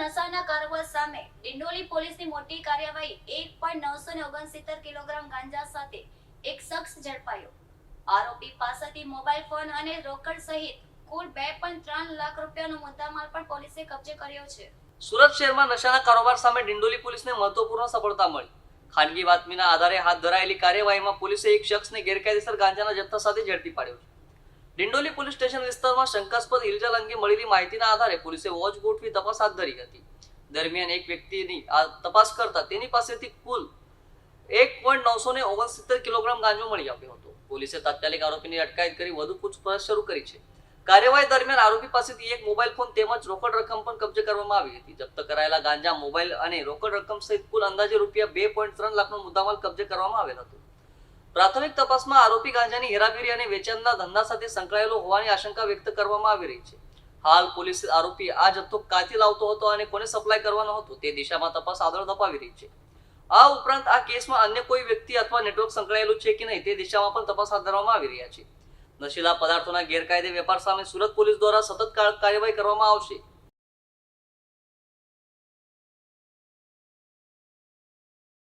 નશાના કારવાર સામે ડિંડોલી પોલીસની મોટી કાર્યવાહી 1.969 કિલોગ્રામ ગાંજા સાથે એક શખ્સ ઝડપાયો. આરોપી પાસેથી મોબાઈલ ફોન અને રોકડ સહિત કુલ 2.3 લાખ રૂપિયાનો મુદ્દામાલ પણ પોલીસે કબજે કર્યો છે. સુરત શહેરમાં નશાના કારોબાર સામે ડિંડોલી પોલીસને મહત્વપૂર્ણ સફળતા મળી. ખાનગી બાતમીના આધારે હાથ ધરાયેલી કાર્યવાહીમાં પોલીસે એક શખ્સને ગેરકાયદેસર ગાંજાના જથ્થા સાથે ઝડપી પાડ્યો છે. ડિંડોલી પોલીસ સ્ટેશન વિસ્તારમાં શંકાસ્પદ હિલચાલ અંગે મળેલી માહિતીના આધારે પોલીસે વોચ ગોઠવી તપાસ હાથ ધરી હતી. દરમિયાન એક વ્યક્તિની તપાસ કરતા તેની પાસેથી કુલ 1.969 કિલોગ્રામ ગાંજો મળી આવ્યો હતો. પોલીસે તાત્કાલિક આરોપીની અટકાયત કરી વધુ પૂછપરછ શરૂ કરી છે. કાર્યવાહી દરમિયાન આરોપી પાસેથી એક મોબાઈલ ફોન તેમજ રોકડ રકમ પણ કબજે કરવામાં આવી હતી. જપ્ત કરાયેલા ગાંજા, મોબાઈલ અને રોકડ રકમ સહિત કુલ અંદાજે રૂપિયા 2.3 લાખનો મુદ્દામાલ કબજે કરવામાં આવેલ હતો. પ્રાથમિક તપાસમાં આરોપી ગાંજાની હેરાફેરી અને વેચાણના ધંધા સાથે સંકળાયેલો હોવાની આશંકા વ્યક્ત કરવામાં આવી રહી છે. હાલ પોલીસ આરોપી આ જથ્થો ક્યાંથી લાવતો હતો અને કોને સપ્લાય કરવાનો હતો તે દિશામાં તપાસ આગળ ધપાવી રહી છે. આ ઉપરાંત આ કેસમાં અન્ય કોઈ વ્યક્તિ અથવા નેટવર્ક સંકળાયેલું છે કે નહીં તે દિશામાં પણ તપાસ હાથ ધરવામાં આવી રહ્યા છે. નશીલા પદાર્થોના ગેરકાયદે વેપાર સામે સુરત પોલીસ દ્વારા સતત કાર્યવાહી કરવામાં આવશે.